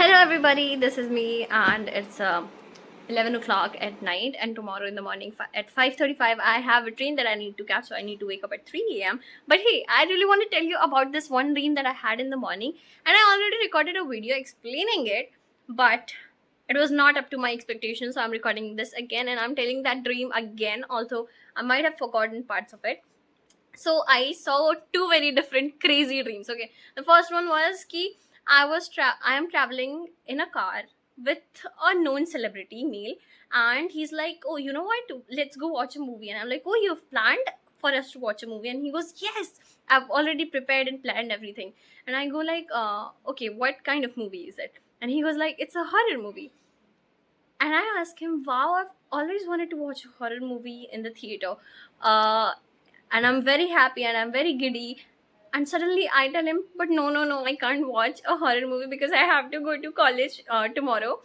Hello everybody, this is me and it's 11 o'clock at night, and tomorrow in the morning at 5:35 I have a train that I need to catch, so I need to wake up at 3 a.m. But hey, I really want to tell you about this one dream that I had in the morning, and I already recorded a video explaining it, but it was not up to my expectations, so I'm recording this again and I'm telling that dream again, although I might have forgotten parts of it. So I saw two very different crazy dreams. Okay, the first one was ki I am traveling in a car with a known celebrity male, and he's like, oh, you know what, let's go watch a movie. And I'm like, oh, you've planned for us to watch a movie? And he goes, yes, I've already prepared and planned everything. And I go like, okay, what kind of movie is it? And he was like, it's a horror movie. And I asked him, wow, I've always wanted to watch a horror movie in the theater. uh and I'm very happy and I'm very giddy. And suddenly I tell him, but no, no, no, I can't watch a horror movie because I have to go to college tomorrow.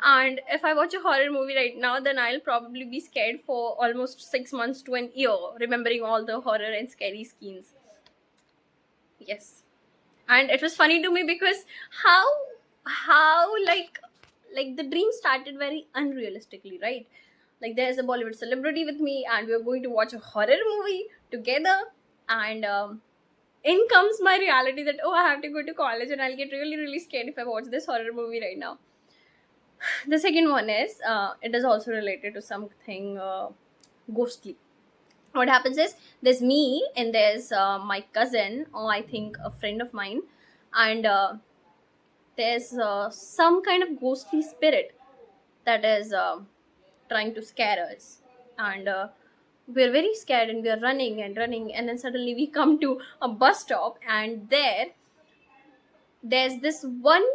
And if I watch a horror movie right now, then I'll probably be scared for almost 6 months to an year, remembering all the horror and scary scenes. Yes. And it was funny to me because how how the dream started very unrealistically, right? Like, there's a Bollywood celebrity with me and we're going to watch a horror movie together. And in comes my reality that, oh, I have to go to college and I'll get really, really scared if I watch this horror movie right now. The second one is, it is also related to something ghostly. What happens is, there's me and there's my cousin, or I think a friend of mine. And there's some kind of ghostly spirit that is trying to scare us. And we're very scared and we're running and running, and then suddenly we come to a bus stop, and there's this one,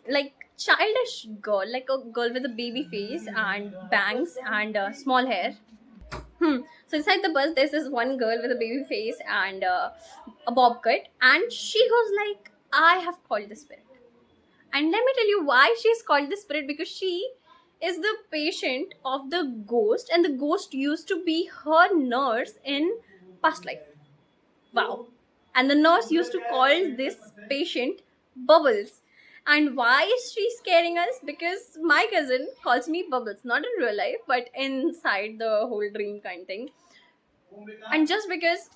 like, childish girl, like a girl with a baby face and bangs and small hair. So inside the bus, there's this one girl with a baby face and a bob cut, and she goes like, I have called the spirit. And let me tell you why she's called the spirit, because she is the patient of the ghost, and the ghost used to be her nurse in past life. Wow. And the nurse used to call this patient Bubbles. And why is she scaring us? Because my cousin calls me Bubbles, not in real life, but inside the whole dream kind thing. And just because,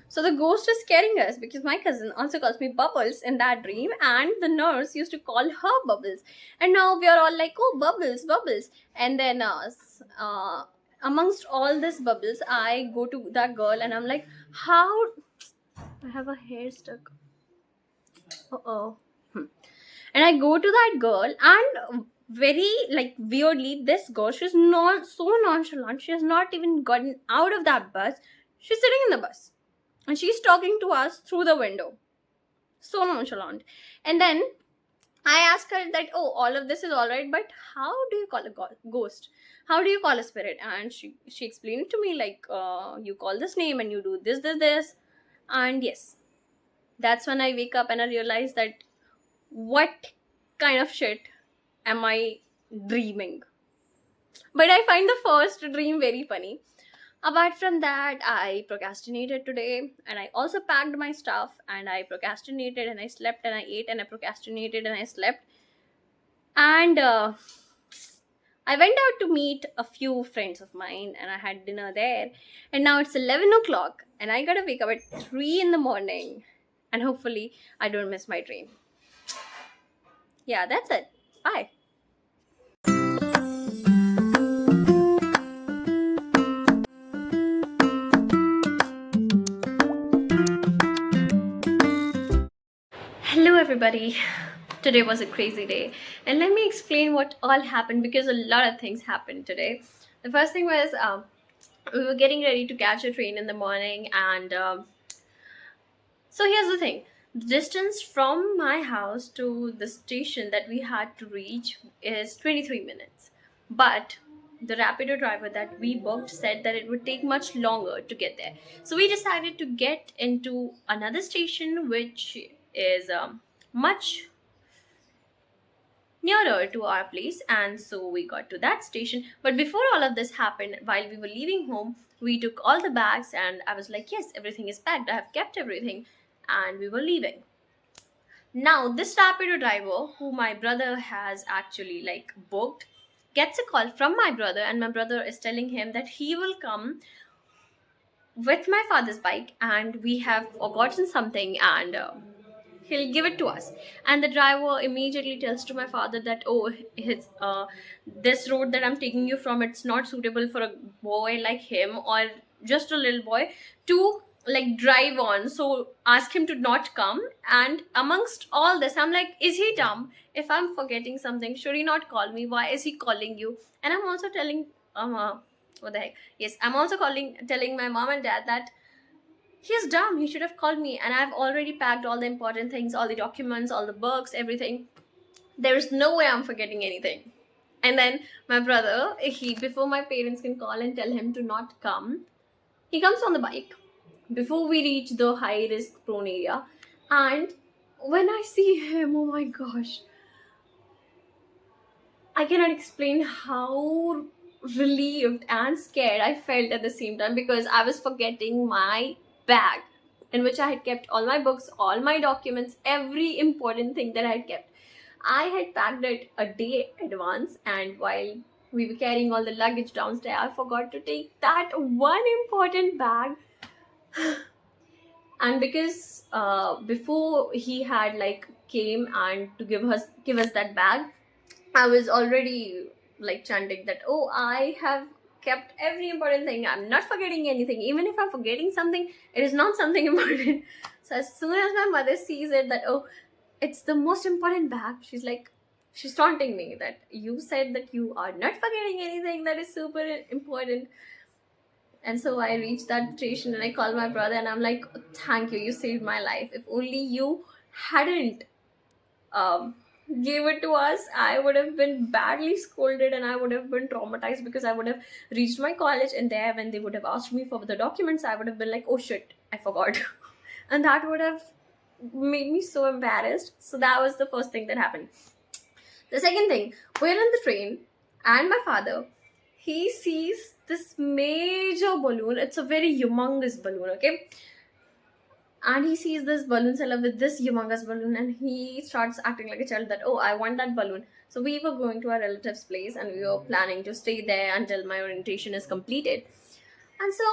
so the ghost is scaring us because my cousin also calls me Bubbles in that dream, and the nurse used to call her Bubbles. And now we are all like, oh, Bubbles, Bubbles. And then amongst all this Bubbles, I go to that girl and I'm like, how? I have a hair stuck. Uh-oh. And I go to that girl, and very, like, weirdly, this girl, she's not so nonchalant. She has not even gotten out of that bus. She's sitting in the bus and she's talking to us through the window. So nonchalant. And then I ask her that, oh, all of this is all right, but how do you call a ghost? How do you call a spirit? And she explained to me, like, you call this name and you do this, this, this. And yes, that's when I wake up and I realize that, what kind of shit am I dreaming? But I find the first dream very funny. Apart from that, I procrastinated today, and I also packed my stuff, and I procrastinated, and I slept, and I ate, and I procrastinated, and I slept. And I went out to meet a few friends of mine, and I had dinner there. And now it's 11 o'clock, and I gotta wake up at 3 in the morning. And hopefully, I don't miss my train. Yeah, that's it. Bye. Hello, everybody. Today was a crazy day, and let me explain what all happened, because a lot of things happened today. The first thing was, we were getting ready to catch a train in the morning, and so here's the thing: the distance from my house to the station that we had to reach is 23 minutes, but the Rapido driver that we booked said that it would take much longer to get there. So we decided to get into another station, which is much nearer to our place, and so we got to that station. But before all of this happened, while we were leaving home, we took all the bags, and I was like, yes, everything is packed, I have kept everything, and we were leaving. Now, this Rapido driver, who my brother has actually like booked, gets a call from my brother, and my brother is telling him that he will come with my father's bike, and we have forgotten something, and he'll give it to us. And the driver immediately tells to my father that, oh, his this road that I'm taking you from, it's not suitable for a boy like him, or just a little boy to like drive on, so ask him to not come. And amongst all this, I'm like, is he dumb? If I'm forgetting something, should he not call me? Why is he calling you? And I'm also telling what the heck, yes, I'm also telling my mom and dad that he's dumb. He should have called me. And I've already packed all the important things, all the documents, all the books, everything. There is no way I'm forgetting anything. And then my brother, he, before my parents can call and tell him to not come, he comes on the bike before we reach the high risk prone area. And when I see him, oh my gosh, I cannot explain how relieved and scared I felt at the same time, because I was forgetting my bag in which I had kept all my books, all my documents, every important thing that I had kept. I had packed it a day advance, and while we were carrying all the luggage downstairs, I forgot to take that one important bag. And because before he had like came and to give us that bag, I was already like chanting that, oh, I have kept every important thing. I'm not forgetting anything. Even if I'm forgetting something, it is not something important. So as soon as my mother sees it, that, oh, it's the most important bag, she's taunting me that you said that you are not forgetting anything that is super important. And so I reached that station and I called my brother and I'm like, thank you, you saved my life. If only you hadn't um, gave it to us, I would have been badly scolded and I would have been traumatized, because I would have reached my college and there, when they would have asked me for the documents, I would have been like, oh shit, I forgot. And that would have made me so embarrassed. So that was the first thing that happened. The second thing, we're in the train and my father, he sees this major balloon. It's a very humongous balloon, okay? And he sees this balloon seller with this humongous balloon and he starts acting like a child that, oh, I want that balloon. So we were going to our relative's place and we were planning to stay there until my orientation is completed. And so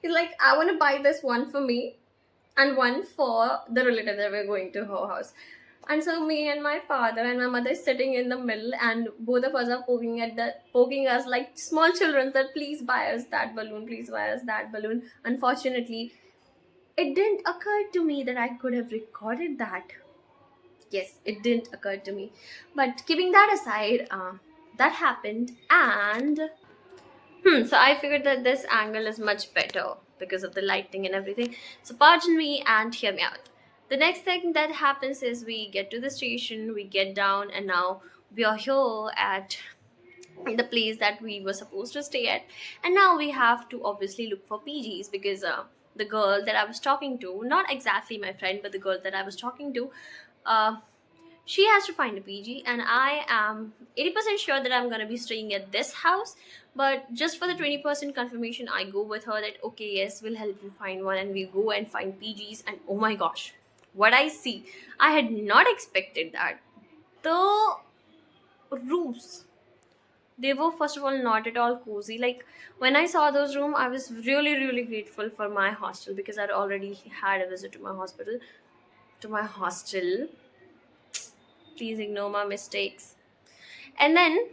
he's like, I want to buy this one for me and one for the relative that we're going to her house. And so me and my father and my mother is sitting in the middle, and both of us are poking us like small children that, please buy us that balloon, please buy us that balloon. Unfortunately, it didn't occur to me that I could have recorded that. Yes, it didn't occur to me. But keeping that aside, that happened, and so I figured that this angle is much better because of the lighting and everything. So pardon me and hear me out. The next thing that happens is we get to the station, we get down, and now we are here at the place that we were supposed to stay at. And now we have to obviously look for PGs, because the girl that I was talking to, not exactly my friend, but the girl that I was talking to, uh, she has to find a PG, and I am 80% sure that I'm going to be staying at this house. But just for the 20% confirmation, I go with her that, okay, yes, we'll help you find one. And we go and find PGs, and oh my gosh, what I see, I had not expected that. The rooms, they were first of all not at all cozy. Like when I saw those rooms, I was really really grateful for my hostel, because I'd already had a visit to my hostel. Please ignore my mistakes. And then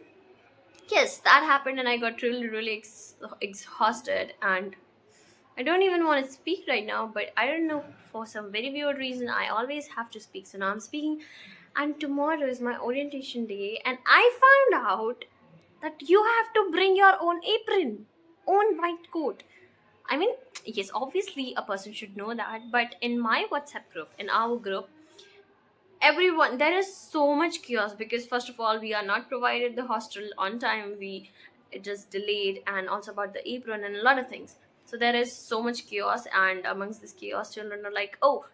yes, that happened, and I got really really exhausted, and I don't even want to speak right now, but I don't know, for some very weird reason I always have to speak, so now I'm speaking. And tomorrow is my orientation day, and I found out that you have to bring your own apron, own white coat. I mean, yes, obviously a person should know that, but in my WhatsApp group, in our group, everyone, there is so much chaos, because first of all, we are not provided the hostel on time. It just delayed, and also about the apron and a lot of things. So there is so much chaos, and amongst this chaos, children are like, oh,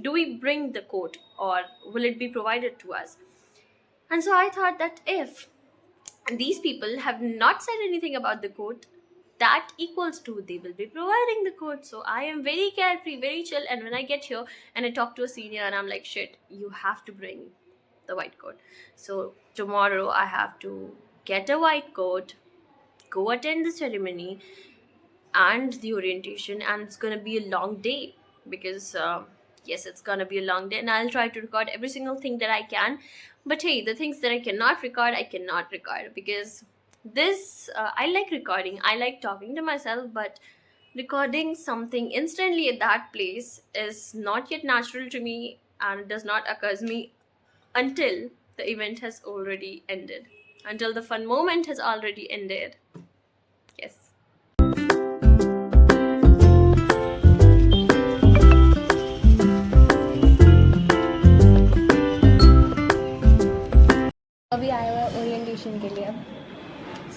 do we bring the coat, or will it be provided to us? And so I thought that if these people have not said anything about the coat, that equals to they will be providing the code. So I am very carefree, very chill. And when I get here and I talk to a senior and I'm like, shit, you have to bring the white coat. So tomorrow I have to get a white coat, go attend the ceremony and the orientation, and it's gonna be a long day because yes, it's gonna be a long day, and I'll try to record every single thing that I can. But hey, the things that I cannot record, I cannot record because this I like recording, I like talking to myself, but recording something instantly at that place is not yet natural to me, and it does not occur to me until the event has already ended, until the fun moment has already ended. Yes. अभी आया हुआ है orientation के लिए। अब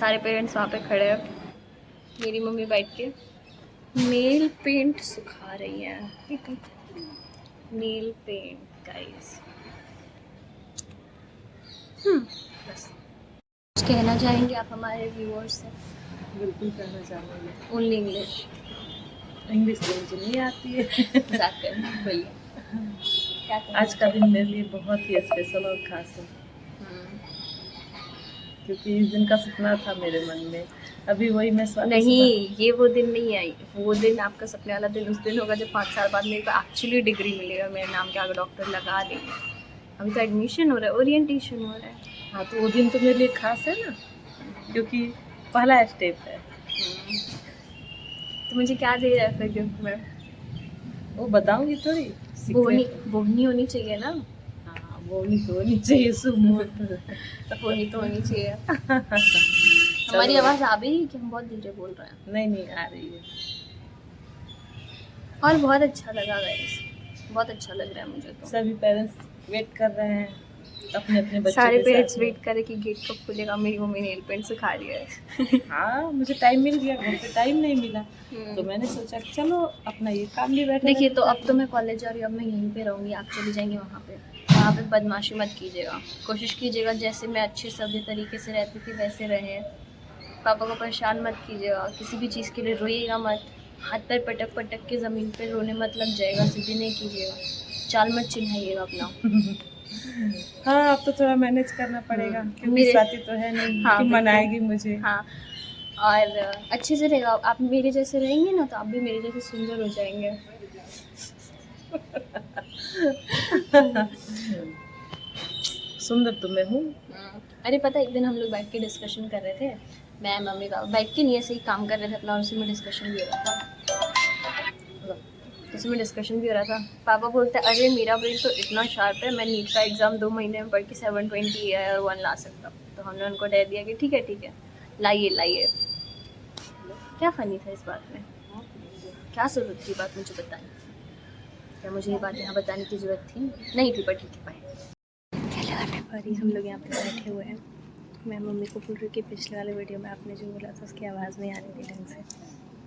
सारे parents वहाँ पे खड़े हैं, मेरी मम्मी बैठ के नेल पेंट सुखा रही है। Nail paint guys. बस कुछ कहना चाहेंगे आप हमारे व्यूअर्स से? बिल्कुल कहना चाहूँगी। Only English. इंग्लिश तो मुझे नहीं आती है। एग्जैक्टली, बोलिए क्या कहना आज का दिन मेरे लिए बहुत ही स्पेशल और खास है, क्योंकि इस दिन का सपना था मेरे मन में। अभी वही मैं नहीं, ये वो दिन नहीं आई। वो दिन आपका सपने वाला दिन उस दिन होगा जब 5 साल बाद मेरे को एक्चुअली डिग्री मिलेगा, मेरे नाम के आगे डॉक्टर लगा देंगे। अभी तो एडमिशन हो रहा है, ओरिएंटेशन हो रहा है। हाँ, तो वो दिन तो मेरे लिए खास है ना, क्योंकि पहला स्टेप है। तो मुझे क्या दे रहा है फिर गिफ्ट में? वो बताऊंगी थोड़ी। बोहनी होनी चाहिए ना। हाँ, बोहनी तो होनी चाहिए, शुभ मुहूर्त। बोहनी तो होनी चाहिए। हमारी आवाज़ आ भी है कि हम बहुत धीरे बोल रहे हैं? नहीं आ रही है। और बहुत अच्छा लगा गाइस, बहुत अच्छा लग रहा है मुझे तो। सभी पेरेंट्स वेट कर रहे हैं अपने अपने बच्चों सारे के पेरेंट्स साथ वेट कर रहे कि गेट कब खुलेगा। मेरी मम्मी नेल पेंट सिखा रही है। हाँ, मुझे टाइम मिल गया, घर पे टाइम नहीं मिला, तो मैंने सोचा कि चलो अपना ये काम भी बैठे। देखिए, तो अब तो मैं कॉलेज जा रही हूँ, अब मैं यहीं पे रहूँगी, आप चली जाएंगी वहाँ पे बदमाशी मत कीजिएगा। कोशिश कीजिएगा जैसे मैं अच्छे सभ्य तरीके से रहती थी वैसे रहें। पापा को परेशान मत कीजिएगा, किसी भी चीज़ के लिए रोइएगा मत। हाथ पैर पटक पटक के ज़मीन पे रोने मत लग जाएगा, सीधी नहीं कीजिएगा। चाल मत चिन्हाइएगा अपना। हाँ, अब तो थोड़ा मैनेज करना पड़ेगा, क्योंकि स्वाति तो है नहीं। हाँ, कि मनाएगी मुझे। हाँ, और अच्छे से रहेगा। आप मेरे जैसे रहेंगे ना, तो आप भी मेरे जैसे सुंदर हो जाएंगे। सुंदर तो मैं हूँ। अरे पता है, एक दिन हम लोग बैठ के डिस्कशन कर रहे थे, मैं मम्मी पापा बैठ के नहीं ऐसे ही काम कर रहे थे अपना, उसी में डिस्कशन भी हो रहा था। पापा बोलते हैं अरे मेरा ब्रेन तो इतना शार्प है, मैं नीट का एग्ज़ाम 2 महीने में पढ़ के 720 और 1 ला सकता हूँ। तो हमने उनको कह दिया कि ठीक है, लाइए। क्या फ़नी था इस बात में? क्या ज़रूरत थी बात मुझे बताने? क्या मुझे ये बात यहाँ बताने की ज़रूरत थी? नहीं थी, पर ठीक है, बाय। हम लोग यहाँ पे बैठे हुए हैं। मैं मम्मी को बोल रही कि पिछले वाले वीडियो में आपने जो बोला था उसकी आवाज़ नहीं आ रही थी ढंग से।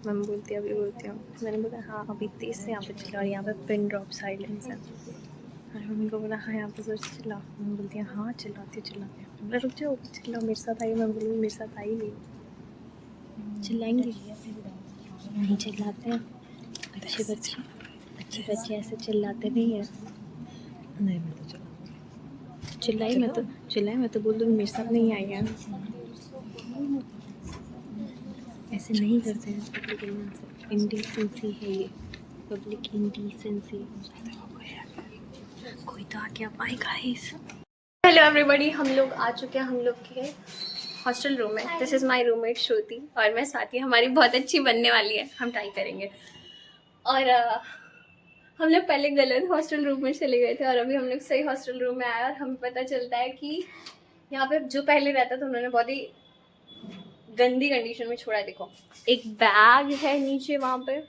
मम्मी बोलती अभी बोलती हूँ। मैंने बोला हाँ, अभी तेज़ से यहाँ पे चिल्ला, और यहाँ पे पिन ड्रॉप साइलेंस है। और मम्मी को बोला हाँ, यहाँ पे जोर से चिल्ला। मम्मी बोलती है हाँ, चिल्लाती हूँ। बोला रुक जाओ, चिल्लाओ, मेरे साथ आई। मैं बोलूँ मेरे साथ आई नहीं, चिल्लाएंगे नहीं? चिल्लाते हैं अच्छे बच्चे ऐसे चिल्लाते नहीं हैं। नहीं, मैं तो चिल्लाई, मैं तो बोल दूँगी मेरे साथ नहीं आई है। ऐसे नहीं करते हैं पब्लिक इंडिसेंसी है ये, पब्लिक इंडिसेंसी। कोई तो आके आप आए गाइस। हेलो एवरीबॉडी, हम लोग आ चुके हैं हम लोग के हॉस्टल रूम में। दिस इज़ माय रूममेट श्रुति, और मैं स्वाति। हमारी बहुत अच्छी बनने वाली है, हम ट्राई करेंगे। और हम लोग पहले गलत हॉस्टल रूम में चले गए थे, और अभी हम लोग सही हॉस्टल रूम में आए, और हमें पता चलता है कि यहाँ पे जो पहले रहता था उन्होंने बहुत ही गंदी कंडीशन में छोड़ा है। देखो, एक बैग है नीचे वहाँ पे,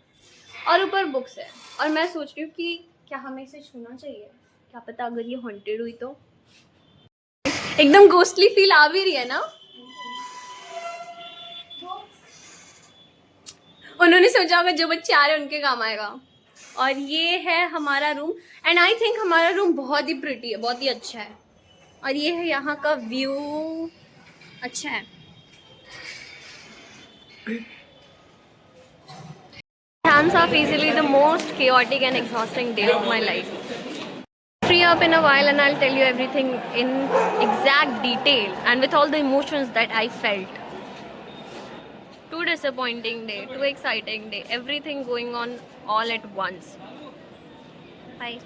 और ऊपर बुक्स है। और मैं सोच रही हूँ कि क्या हमें इसे छूना चाहिए? क्या पता अगर ये हॉन्टेड हुई तो। एकदम घोस्टली फील आ भी रही है ना। उन्होंने सोचा होगा जो बच्चे आ रहे हैं उनके काम आएगा। और ये है हमारा रूम, एंड आई थिंक हमारा रूम बहुत ही प्रिटी है, बहुत ही अच्छा है। और ये है यहाँ का व्यू, अच्छा है। dance off easily the most chaotic and exhausting day of my life. Free up in a while and I'll tell you everything in exact detail and with all the emotions that I felt. Too disappointing day, too exciting day, everything going on all at once. Bye.